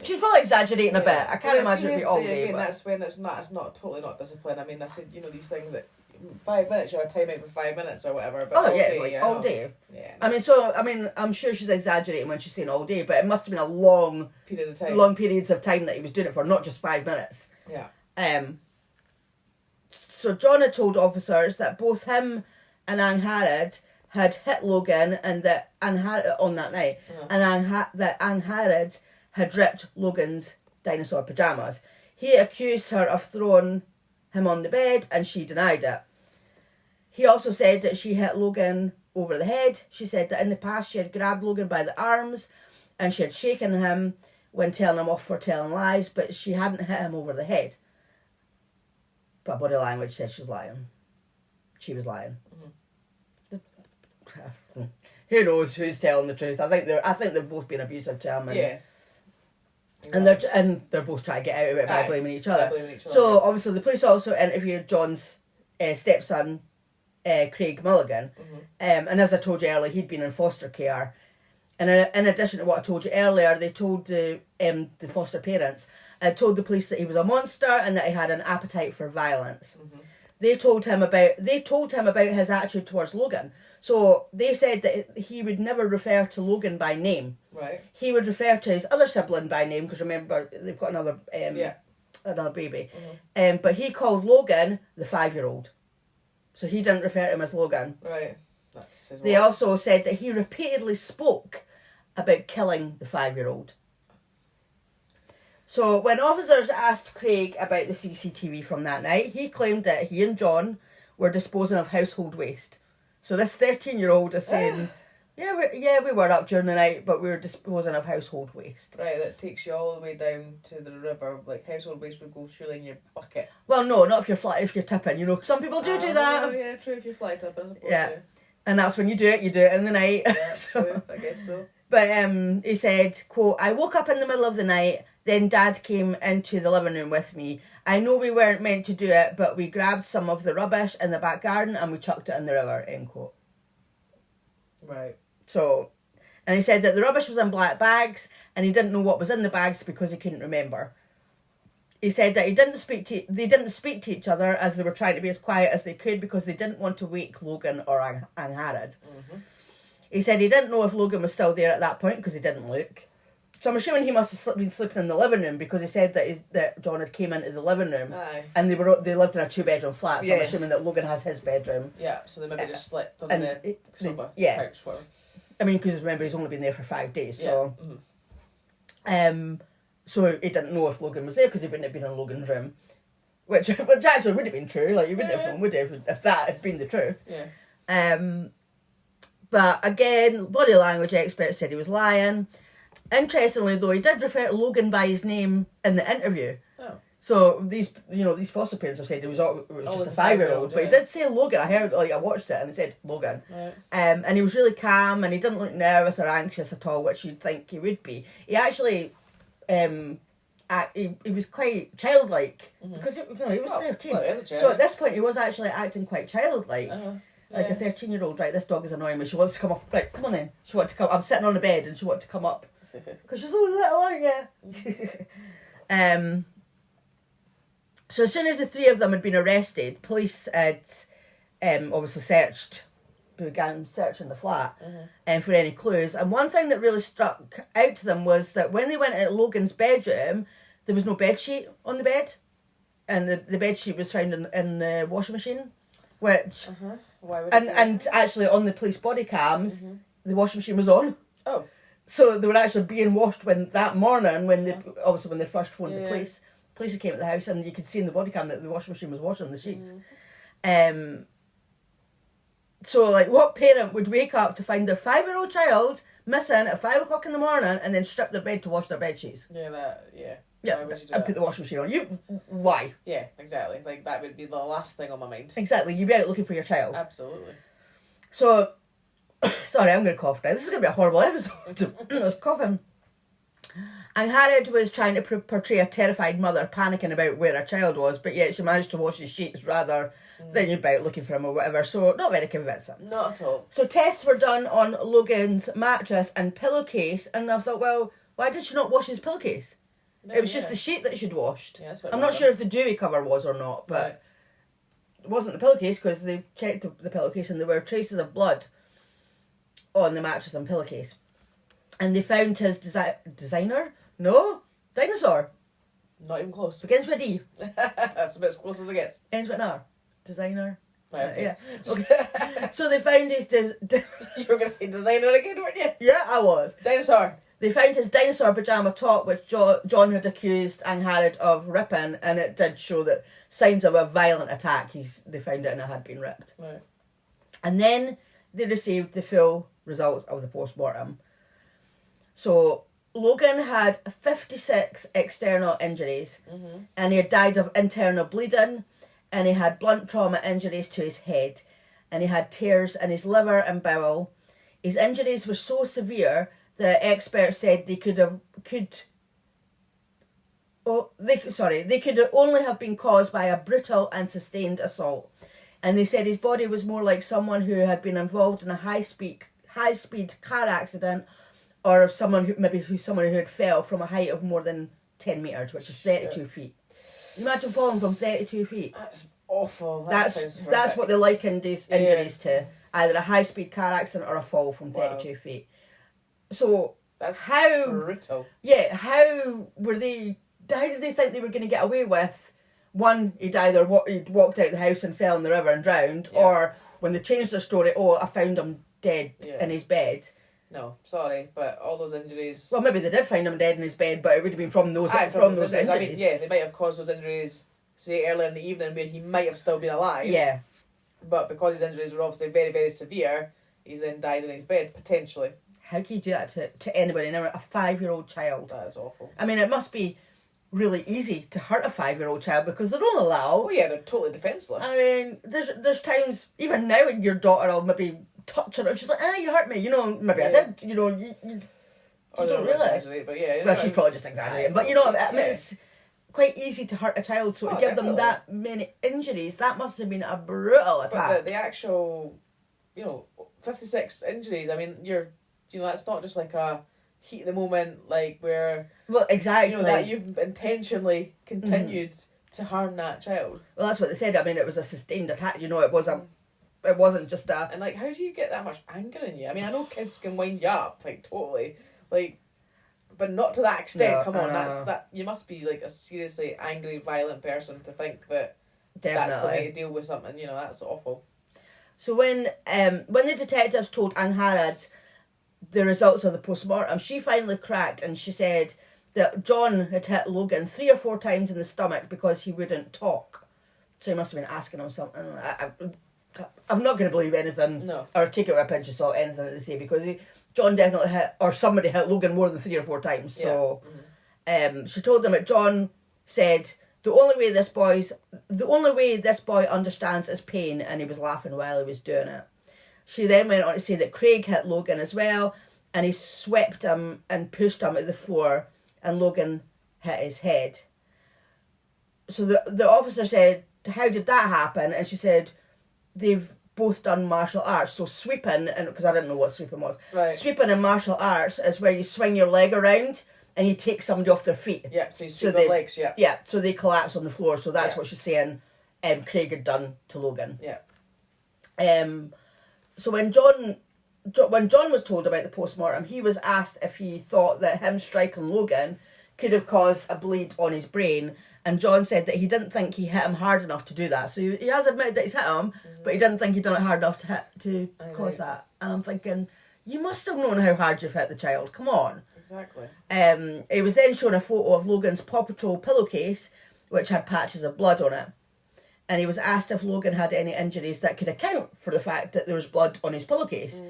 Speaker 2: She's probably exaggerating a bit. I can't imagine it'd be all day.
Speaker 1: Again,
Speaker 2: but
Speaker 1: that's when it's not totally not discipline. I mean, I said, these things that 5 minutes, you have a time out for 5 minutes or whatever. But
Speaker 2: all day.
Speaker 1: Yeah.
Speaker 2: I'm sure she's exaggerating when she's saying all day, but it must have been a long
Speaker 1: period of time.
Speaker 2: Long periods of time that he was doing it for, not just 5 minutes.
Speaker 1: Yeah.
Speaker 2: So John had told officers that both him and Angharad had hit Logan, and that Angharad on that night, and that Angharad had ripped Logan's dinosaur pajamas. He accused her of throwing him on the bed, and she denied it. He also said that she hit Logan over the head. She said that in the past she had grabbed Logan by the arms and she had shaken him when telling him off for telling lies, but she hadn't hit him over the head. But body language said she was lying. She was lying. Mm-hmm. Who knows who's telling the truth? I think they've both been abusive to him.
Speaker 1: Yeah.
Speaker 2: Exactly. And they're both trying to get out of it by blaming each other. So obviously the police also interviewed John's stepson, Craig Mulligan, and as I told you earlier, he'd been in foster care. And in addition to what I told you earlier, they told the foster parents, told the police that he was a monster and that he had an appetite for violence. Mm-hmm. They told him about his attitude towards Logan. So they said that he would never refer to Logan by name.
Speaker 1: Right.
Speaker 2: He would refer to his other sibling by name, because remember they've got another baby. Mm-hmm. But he called Logan the 5-year-old. So he didn't refer to him as Logan.
Speaker 1: Right.
Speaker 2: They also said that he repeatedly spoke about killing the 5-year-old. So when officers asked Craig about the CCTV from that night, he claimed that he and John were disposing of household waste. So this 13-year-old is saying, we were up during the night, but we were disposing of household waste.
Speaker 1: Right, that takes you all the way down to the river. Like, household waste would go surely in your bucket.
Speaker 2: Well, no, not if you're tipping. Some people do that.
Speaker 1: Oh, yeah, true, if you're fly tipping, I suppose.
Speaker 2: Yeah. And that's when you do it in the night.
Speaker 1: Yeah, true, I guess so.
Speaker 2: But he said, quote, "I woke up in the middle of the night, then Dad came into the living room with me. I know we weren't meant to do it, but we grabbed some of the rubbish in the back garden and we chucked it in the river," end quote.
Speaker 1: Right.
Speaker 2: So, and he said that the rubbish was in black bags and he didn't know what was in the bags because he couldn't remember. He said that they didn't speak to each other as they were trying to be as quiet as they could because they didn't want to wake Logan or Angharad. Mm-hmm. He said he didn't know if Logan was still there at that point because he didn't look. So I'm assuming he must have been sleeping in the living room, because he said that John had came into the living room.
Speaker 1: Aye.
Speaker 2: And they lived in a 2-bedroom flat, so yes. I'm assuming that Logan has his bedroom.
Speaker 1: Yeah, so they maybe just slept on the sofa, couch, whatever.
Speaker 2: I mean, because remember, he's only been there for 5 days, so...
Speaker 1: Yeah. Mm-hmm.
Speaker 2: So he didn't know if Logan was there because he wouldn't have been in Logan's room. Which actually would have been true, like, you wouldn't have known, would you, if that had been the truth.
Speaker 1: Yeah.
Speaker 2: But again, body language experts said he was lying. Interestingly, though, he did refer to Logan by his name in the interview.
Speaker 1: Oh.
Speaker 2: So these foster parents have said it was just a 5-year-old, but he did say Logan. I watched it and it said Logan.
Speaker 1: Right.
Speaker 2: And he was really calm and he didn't look nervous or anxious at all, which you'd think he would be. He actually, he was quite childlike, because he was 13.
Speaker 1: Well,
Speaker 2: so at this point, he was actually acting quite childlike. Like a 13-year-old, right, this dog is annoying me, she wants to come up, right, come on in. She wanted to come, I'm sitting on the bed and she wanted to come up. Because she's only little, aren't you? So as soon as the 3 of them had been arrested, police had obviously began searching the flat for any clues. And one thing that really struck out to them was that when they went into Logan's bedroom, there was no bedsheet on the bed. And the bedsheet was found in the washing machine, which...
Speaker 1: Why would
Speaker 2: and actually on the police body cams, the washing machine was on.
Speaker 1: Oh.
Speaker 2: So they were actually being washed that morning when they first phoned the police. Police came at the house and you could see in the body cam that the washing machine was washing the sheets. So like, what parent would wake up to find their 5-year-old child missing at 5 o'clock in the morning and then strip their bed to wash their bed sheets?
Speaker 1: Yeah, why would you do
Speaker 2: and put the washing machine on. Why?
Speaker 1: Yeah, exactly. Like, that would be the last thing on my mind.
Speaker 2: Exactly. You'd be out looking for your child.
Speaker 1: Absolutely.
Speaker 2: So, sorry, I'm going to cough now. This is going to be a horrible episode. I was coughing. And Harriet was trying to portray a terrified mother panicking about where her child was, but yet she managed to wash his sheets rather than you about looking for him or whatever. So, not very convincing.
Speaker 1: Not at all.
Speaker 2: So, tests were done on Logan's mattress and pillowcase, and I thought, well, why did she not wash his pillowcase?
Speaker 1: No,
Speaker 2: it was just the sheet that she'd washed.
Speaker 1: Yeah, that's what
Speaker 2: I'm not sure if the dewy cover was or not, but it wasn't the pillowcase because they checked the pillowcase and there were traces of blood on the mattress and pillowcase. And they found his designer? No, dinosaur.
Speaker 1: Not even close.
Speaker 2: Begins with a D.
Speaker 1: That's about as close as it gets.
Speaker 2: Ends with an R. Designer.
Speaker 1: Right, okay.
Speaker 2: Yeah. Okay. So they found his...
Speaker 1: You were going to say designer again, weren't you?
Speaker 2: Yeah, I was.
Speaker 1: Dinosaur.
Speaker 2: They found his dinosaur pyjama top, which John had accused Angharad of ripping, and it did show that signs of a violent attack. They found it and it had been ripped.
Speaker 1: Right.
Speaker 2: And then they received the full results of the post-mortem. So Logan had 56 external injuries, and he had died of internal bleeding, and he had blunt trauma injuries to his head, and he had tears in his liver and bowel. His injuries were so severe that experts said they could only have been caused by a brutal and sustained assault. And they said his body was more like someone who had been involved in a high speed car accident, or someone who had fell from a height of more than 10 metres, which is 32 feet. Imagine falling from 32 feet.
Speaker 1: That's awful.
Speaker 2: That's what they likened his injuries to. Either a high speed car accident or a fall from 32 feet. So
Speaker 1: that's
Speaker 2: how
Speaker 1: brutal.
Speaker 2: Yeah, how did they think they were going to get away with? One, he'd either he'd walked out the house and fell in the river and drowned, or when they changed their story, I found him dead in his bed.
Speaker 1: No, sorry, but all those injuries...
Speaker 2: Well, maybe they did find him dead in his bed, but it would have been from those injuries.
Speaker 1: I mean, yeah, they might have caused those injuries, say, earlier in the evening where he might have still been alive.
Speaker 2: Yeah.
Speaker 1: But because his injuries were obviously very, very severe, he's then died in his bed, potentially.
Speaker 2: How can you do that to anybody, a 5-year-old child?
Speaker 1: That is awful.
Speaker 2: I mean, it must be really easy to hurt a 5-year-old child because they're only little.
Speaker 1: Oh yeah, they're totally defenceless.
Speaker 2: I mean, there's times, even now, your daughter will maybe touch her and she's like, you hurt me, maybe I did, you don't realise.
Speaker 1: But yeah,
Speaker 2: well, she's probably just exaggerating, but I mean, it's quite easy to hurt a child, so to give them that many injuries, that must have been a brutal attack.
Speaker 1: But the actual, 56 injuries, I mean, that's not just like a heat of the moment, like where...
Speaker 2: Well, exactly.
Speaker 1: That you've intentionally continued to harm that child.
Speaker 2: Well, that's what they said. I mean, it was a sustained attack, it wasn't just a...
Speaker 1: And, how do you get that much anger in you? I mean, I know kids can wind you up, totally, but not to that extent. No, come on, you must be, a seriously angry, violent person to think that that's the way to deal with something, that's awful.
Speaker 2: So when the detectives told Angharad the results of the post-mortem, she finally cracked and she said that John had hit Logan 3 or 4 times in the stomach because he wouldn't talk. So he must have been asking him something. I'm not going to believe anything, or take it with a pinch of salt, anything that they say, because John definitely hit, or somebody hit Logan more than 3 or 4 times. So she told them that John said, the only way this boy understands is pain, and he was laughing while he was doing it. She then went on to say that Craig hit Logan as well, and he swept him and pushed him to the floor, and Logan hit his head. So the officer said, how did that happen? And she said, they've both done martial arts. So sweeping, and because I didn't know what sweeping was. Right. Sweeping in martial arts is where you swing your leg around and you take somebody off their feet.
Speaker 1: Yeah, so you sweep their legs, yeah.
Speaker 2: Yeah, so they collapse on the floor. So that's what she's saying Craig had done to Logan.
Speaker 1: Yeah.
Speaker 2: So when John was told about the post-mortem, he was asked if he thought that him striking Logan could have caused a bleed on his brain, and John said that he didn't think he hit him hard enough to do that. So he has admitted that he's hit him, but he didn't think he'd done it hard enough to cause that. And I'm thinking, you must have known how hard you've hit the child. Come on.
Speaker 1: Exactly.
Speaker 2: He was then shown a photo of Logan's Paw Patrol pillowcase, which had patches of blood on it. And he was asked if Logan had any injuries that could account for the fact that there was blood on his pillowcase.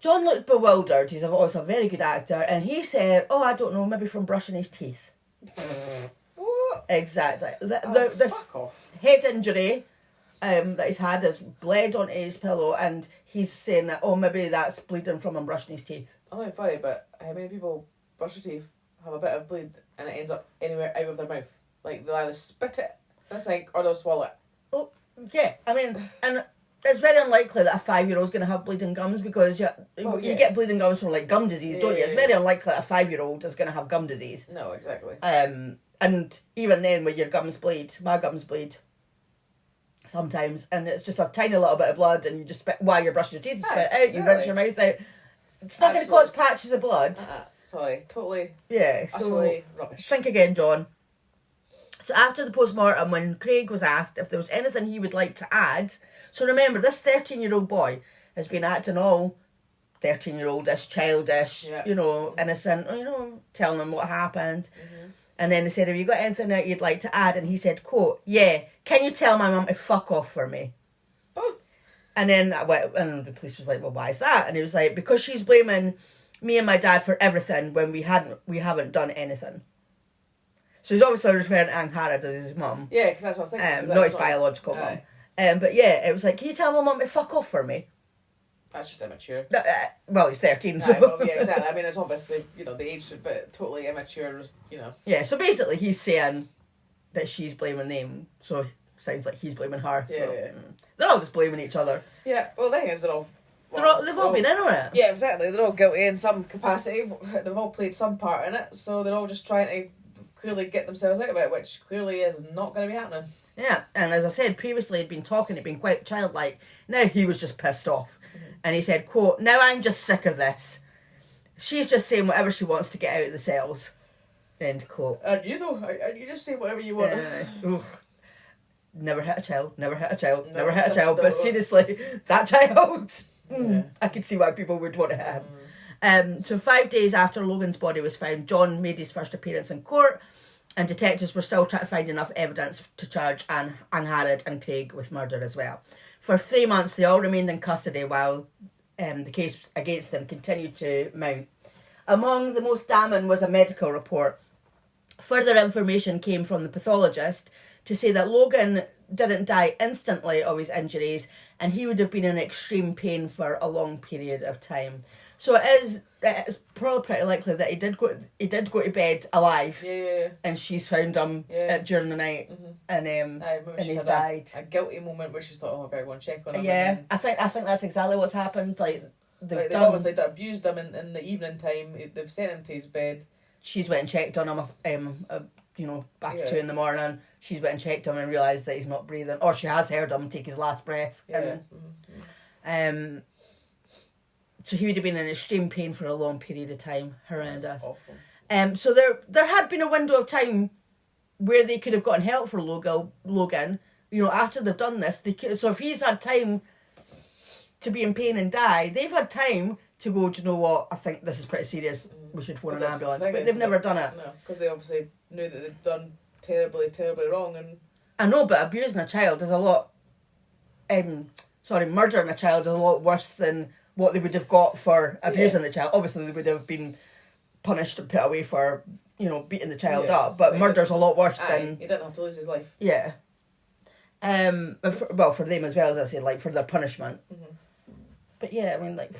Speaker 2: John looked bewildered. He's also a very good actor. And he said, I don't know, maybe from brushing his teeth.
Speaker 1: What?
Speaker 2: Exactly. This head injury that he's had has bled onto his pillow, and he's saying that, maybe that's bleeding from him brushing his teeth.
Speaker 1: I'm not funny, but how many people brush their teeth, have a bit of bleed, and it ends up anywhere out of their mouth? They'll either spit it in the sink or they'll swallow it.
Speaker 2: Oh, yeah. I mean, and it's very unlikely that a 5-year-old's going to have bleeding gums because you get bleeding gums from like gum disease, don't you? It's very unlikely that a 5-year-old is going to have gum disease.
Speaker 1: No, exactly.
Speaker 2: And even then, when your gums bleed, my gums bleed sometimes, and it's just a tiny little bit of blood, and you just while you're brushing your teeth, you spit it out, you rinse your mouth out. It's not going to cause patches of blood.
Speaker 1: Sorry, totally.
Speaker 2: Yeah, so
Speaker 1: rubbish.
Speaker 2: Think again, John. So after the post-mortem, when Craig was asked if there was anything he would like to add, so remember, this 13-year-old boy has been acting all 13-year-oldish, childish, innocent, telling them what happened. Mm-hmm. And then they said, have you got anything that you'd like to add? And he said, quote, yeah, can you tell my mum to fuck off for me?
Speaker 1: Oh.
Speaker 2: And then and the police was like, well, why is that? And he was like, because she's blaming me and my dad for everything when we haven't done anything. So he's obviously referring to Angharad as his mum.
Speaker 1: Yeah, because that's what I was thinking.
Speaker 2: Not his biological mum. But yeah, it was like, can you tell my mum to fuck off for me?
Speaker 1: That's just immature.
Speaker 2: Well, he's 13, so...
Speaker 1: Well, yeah, exactly. I mean, it's obviously, the age, but totally immature,
Speaker 2: Yeah, so basically he's saying that she's blaming them, so it sounds like he's blaming her.
Speaker 1: Yeah,
Speaker 2: so
Speaker 1: yeah.
Speaker 2: They're all just blaming each other.
Speaker 1: Yeah, well, the thing is, they've
Speaker 2: all been in on it.
Speaker 1: Yeah, exactly. They're all guilty in some capacity. They've all played some part in it, so they're all just trying to clearly get themselves out of it, which clearly is not going to be happening.
Speaker 2: Yeah, and as I said, previously he'd been quite childlike. Now he was just pissed off. Mm-hmm. And he said, quote, now I'm just sick of this. She's just saying whatever she wants to get out of the cells. End quote.
Speaker 1: And you though, you just say whatever you want.
Speaker 2: Never hit a child, never hit a child, never hit a child. But seriously, that child, I could see why people would want to hit him. So 5 days after Logan's body was found, John made his first appearance in court, and detectives were still trying to find enough evidence to charge Angharad and Craig with murder as well. For 3 months, they all remained in custody while the case against them continued to mount. Among the most damning was a medical report. Further information came from the pathologist to say that Logan didn't die instantly of his injuries, and he would have been in extreme pain for a long period of time. So it's probably pretty likely that he did go to bed alive.
Speaker 1: Yeah.
Speaker 2: And she's found him during the night, and he's died.
Speaker 1: A guilty moment where she's thought, "Oh, I better go and check on him."
Speaker 2: Yeah, I think that's exactly what's happened. Like
Speaker 1: they've obviously abused him in the evening time. They've sent him to his bed.
Speaker 2: She's went and checked on him. Back at 2 a.m. She's went and checked him and realised that he's not breathing, or she has heard him take his last breath.
Speaker 1: Yeah.
Speaker 2: So he would have been in extreme pain for a long period of time. Horrendous.
Speaker 1: That's awful.
Speaker 2: So there had been a window of time where they could have gotten help for Logan. After they've done this, they could. So if he's had time to be in pain and die, they've had time to go, do you know what? I think this is pretty serious. We should phone an ambulance. But they've never done it.
Speaker 1: No, because they obviously knew that they'd done terribly, terribly wrong. And
Speaker 2: I know, but abusing a child is a lot. Murdering a child is a lot worse than what they would have got for abusing the child. Obviously, they would have been punished and put away for, beating the child up. But murder's a lot worse than...
Speaker 1: He didn't have to lose his life.
Speaker 2: Yeah. For them as well, as I said, like, for their punishment. Mm-hmm. But yeah, I mean, like...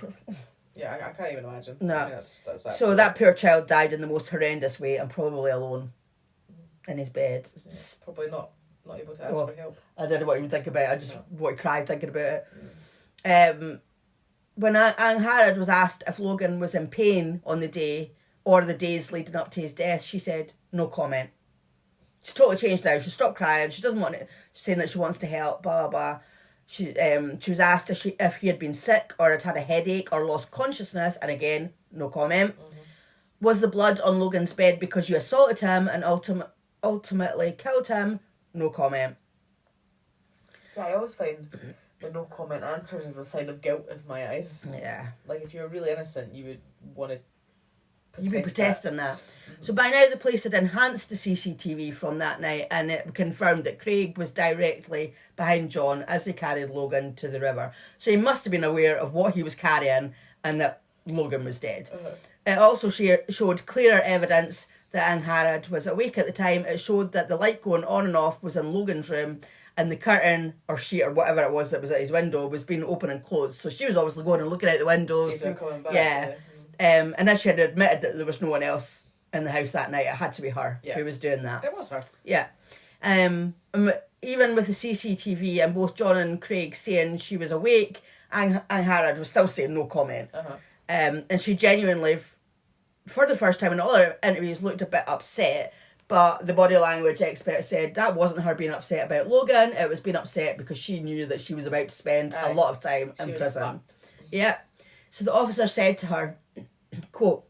Speaker 1: Yeah, I can't even imagine.
Speaker 2: No.
Speaker 1: I mean, that's
Speaker 2: so that poor child died in the most horrendous way, and probably alone in his bed.
Speaker 1: Yeah, probably not able to ask for help.
Speaker 2: I don't know what you would think about it. I just want to cry thinking about it. When Angharad was asked if Logan was in pain on the day or the days leading up to his death, she said, no comment. She's totally changed now. She stopped crying. She doesn't want it, saying that she wants to help, blah, blah, blah. She was asked if he had been sick or had a headache or lost consciousness, and again, no comment. Mm-hmm. Was the blood on Logan's bed because you assaulted him and ultimately killed him? No comment.
Speaker 1: See, I always find the no comment answers as a sign of guilt in my eyes.
Speaker 2: Yeah.
Speaker 1: Like, if you're really innocent, you would want to
Speaker 2: You'd be protesting that. Mm-hmm. So by now the police had enhanced the CCTV from that night, and it confirmed that Craig was directly behind John as they carried Logan to the river. So he must have been aware of what he was carrying and that Logan was dead. Uh-huh. It also showed clearer evidence that Angharad was awake at the time. It showed that the light going on and off was in Logan's room, and the curtain or sheet or whatever it was that was at his window was being open and closed. So she was obviously going and looking out the windows.
Speaker 1: See them coming back.
Speaker 2: Yeah. And as she had admitted that there was no one else in the house that night, it had to be her who was doing that.
Speaker 1: It was her.
Speaker 2: Yeah. even with the CCTV and both John and Craig saying she was awake, Angharad was still saying no comment. And she genuinely, for the first time in all her interviews, looked a bit upset. But the body language expert said that wasn't her being upset about Logan. It was being upset because she knew that she was about to spend a lot of time in prison. Yeah. So the officer said to her, quote,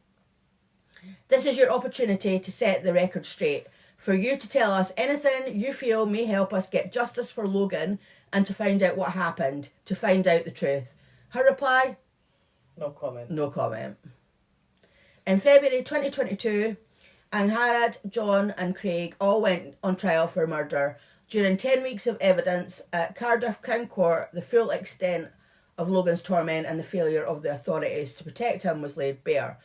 Speaker 2: "This is your opportunity to set the record straight, for you to tell us anything you feel may help us get justice for Logan and to find out what happened, to find out the truth." Her reply?
Speaker 1: No comment.
Speaker 2: No comment. In February 2022, Angharad, John and Craig all went on trial for murder. During 10 weeks of evidence at Cardiff Crown Court, the full extent of Logan's torment and the failure of the authorities to protect him was laid bare.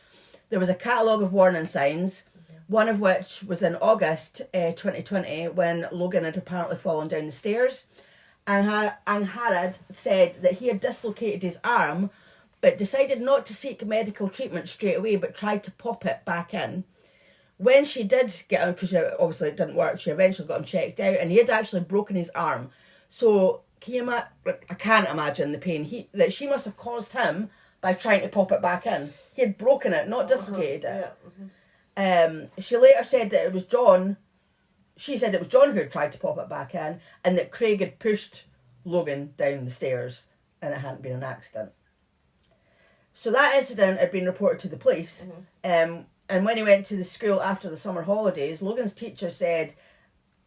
Speaker 2: There was a catalogue of warning signs, one of which was in August 2020 when Logan had apparently fallen down the stairs. Angharad said that he had dislocated his arm but decided not to seek medical treatment straight away but tried to pop it back in. When she did get him, because obviously it didn't work, she eventually got him checked out and he had actually broken his arm. So I can't imagine the pain that she must have caused him by trying to pop it back in. He had broken it, not dislocated it. She later said that it was John. She said it was John who had tried to pop it back in and that Craig had pushed Logan down the stairs and it hadn't been an accident. So that incident had been reported to the police. And when he went to the school after the summer holidays, Logan's teacher said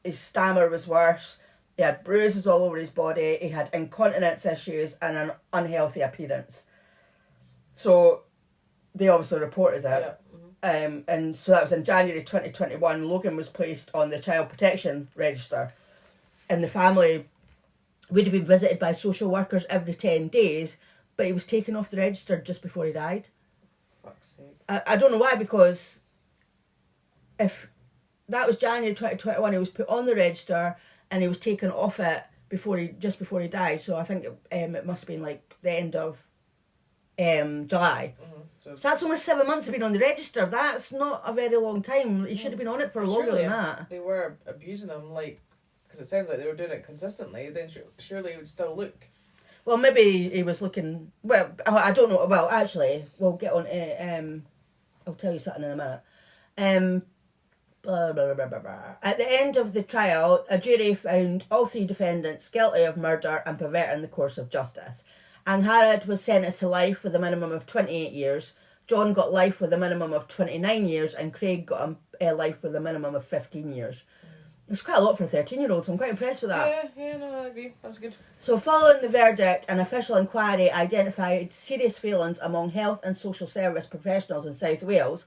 Speaker 2: his stammer was worse, he had bruises all over his body, he had incontinence issues and an unhealthy appearance. So they obviously reported it. And so that was in January 2021. Logan was placed on the Child Protection Register. And the family would have been visited by social workers every 10 days, but he was taken off the register just before he died.
Speaker 1: Fuck's sake.
Speaker 2: I don't know why, because if that was January 2021, he was put on the register and he was taken off it just before he died. So I think it must have been like the end of July. So that's almost 7 months of being on the register. That's not a very long time. He should have been on it for longer than that.
Speaker 1: They were abusing him, because it sounds like they were doing it consistently, then surely he would still look.
Speaker 2: Well, maybe he was looking... Well, I don't know. Well, actually, we'll get on to... I'll tell you something in a minute. Blah, blah, blah, blah, blah. At the end of the trial, a jury found all three defendants guilty of murder and perverting the course of justice. Angharad was sentenced to life with a minimum of 28 years. John got life with a minimum of 29 years. And Craig got life with a minimum of 15 years. It's quite a lot for a 13-year-old, so I'm quite impressed with that.
Speaker 1: Yeah, no, I agree. That's good.
Speaker 2: So following the verdict, an official inquiry identified serious failings among health and social service professionals in South Wales,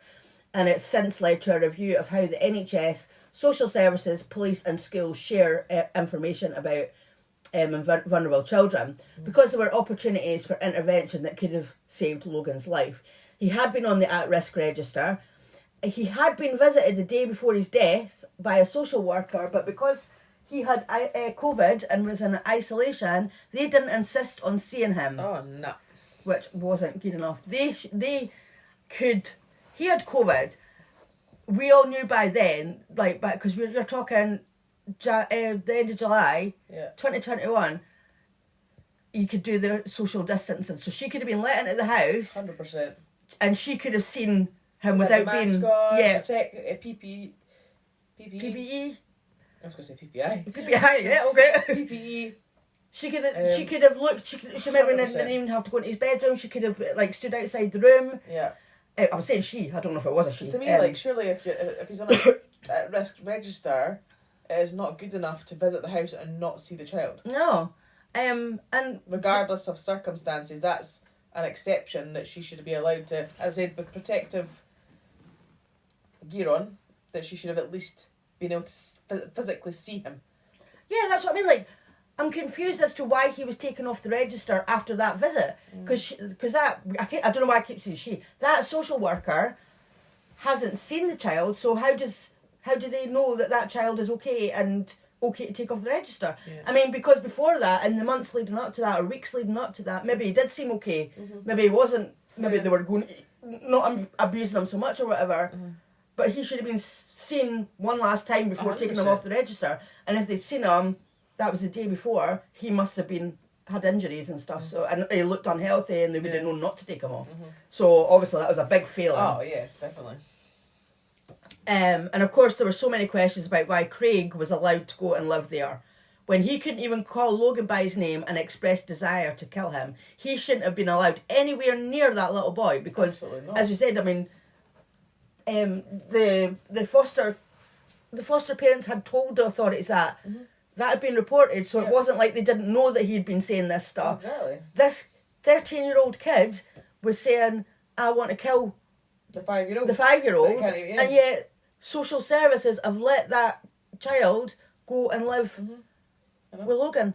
Speaker 2: and it's since led to a review of how the NHS, social services, police and schools share information about vulnerable children, because there were opportunities for intervention that could have saved Logan's life. He had been on the at-risk register. He had been visited the day before his death by a social worker, but because he had COVID and was in isolation, they didn't insist on seeing him.
Speaker 1: Oh, no.
Speaker 2: Which wasn't good enough. He had COVID. We all knew by then, because you're talking the end of July, 2021, you could do the social distancing. So she could have been let into the house.
Speaker 1: 100%.
Speaker 2: And she could have seen him without being...
Speaker 1: PPE.
Speaker 2: PPE?
Speaker 1: I was going to say PPI.
Speaker 2: PPI, yeah, okay.
Speaker 1: PPE.
Speaker 2: She could have looked, she maybe didn't even have to go into his bedroom, she could have stood outside the room.
Speaker 1: Yeah.
Speaker 2: I'm saying she, I don't know if it was a she.
Speaker 1: To me, surely if he's on a at-risk register, it is not good enough to visit the house and not see the child.
Speaker 2: No. And
Speaker 1: regardless of circumstances, that's an exception that she should be allowed to, as I said, with protective gear on, that she should have at least been able to physically see him.
Speaker 2: Yeah, that's what I mean. I'm confused as to why he was taken off the register after that visit. Because I don't know why I keep saying she. That social worker hasn't seen the child, so how do they know that child is okay and okay to take off the register? Yeah. I mean, because before that, in the months leading up to that, or weeks leading up to that, maybe he did seem okay. Mm-hmm. Maybe he wasn't. Maybe they were not abusing him so much or whatever. Mm-hmm. But he should have been seen one last time before 100%. Taking him off the register. And if they'd seen him, that was the day before, he must have had injuries and stuff. So, and he looked unhealthy, and they would have known not to take him off. So obviously that was a big failing.
Speaker 1: Oh yeah, definitely.
Speaker 2: And of course there were so many questions about why Craig was allowed to go and live there. When he couldn't even call Logan by his name and express desire to kill him, he shouldn't have been allowed anywhere near that little boy because, as we said, I mean, the foster parents had told the authorities that had been reported, so it wasn't like they didn't know that he'd been saying this stuff.
Speaker 1: Exactly.
Speaker 2: This 13-year-old kid was saying, "I want to kill
Speaker 1: the 5-year-old."
Speaker 2: The 5-year-old, and yet social services have let that child go and live with Logan.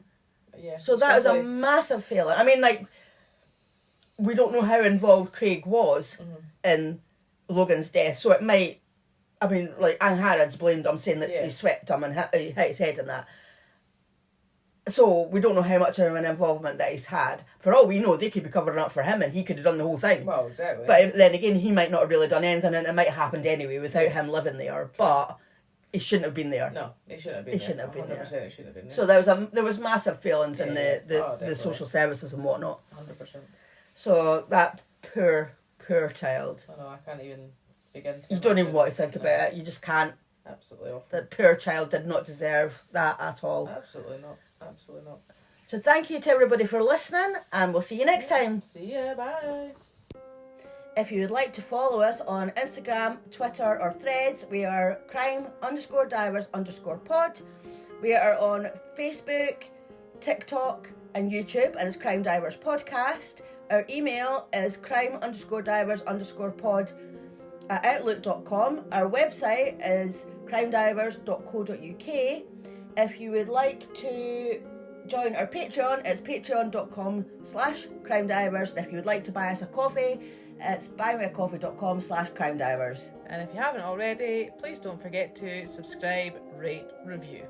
Speaker 1: Yeah.
Speaker 2: So that was a massive failure. I mean, like, we don't know how involved Craig was in Logan's death, so it might. I mean, like, Anne Harrod's blamed him, saying that he swept him and hit his head and that. So we don't know how much of an involvement that he's had. For all we know, they could be covering up for him and he could have done the whole thing.
Speaker 1: Well, exactly.
Speaker 2: But then again, he might not have really done anything and it might have happened anyway without him living there. But he shouldn't have been there.
Speaker 1: No, he shouldn't have been there.
Speaker 2: He shouldn't have been there.
Speaker 1: 100% he shouldn't have been there.
Speaker 2: So there was massive failings in the social services and whatnot.
Speaker 1: 100%.
Speaker 2: So that poor child.
Speaker 1: I know, I can't even begin to.
Speaker 2: You don't even want to think about it. You just can't.
Speaker 1: Absolutely awful.
Speaker 2: That poor child did not deserve that at all.
Speaker 1: Absolutely not. Absolutely not.
Speaker 2: So thank you to everybody for listening, and we'll see you next time.
Speaker 1: See ya, bye.
Speaker 2: If you would like to follow us on Instagram, Twitter or Threads, we are crime_divers_pod. We are on Facebook, TikTok and YouTube, and it's Crime Divers Podcast. Our email is crime_divers_pod@outlook.com. Our website is crimedivers.co.uk. If you would like to join our Patreon, it's patreon.com/crimedivers. And if you would like to buy us a coffee, it's buymeacoffee.com/crimedivers.
Speaker 1: And if you haven't already, please don't forget to subscribe, rate, review.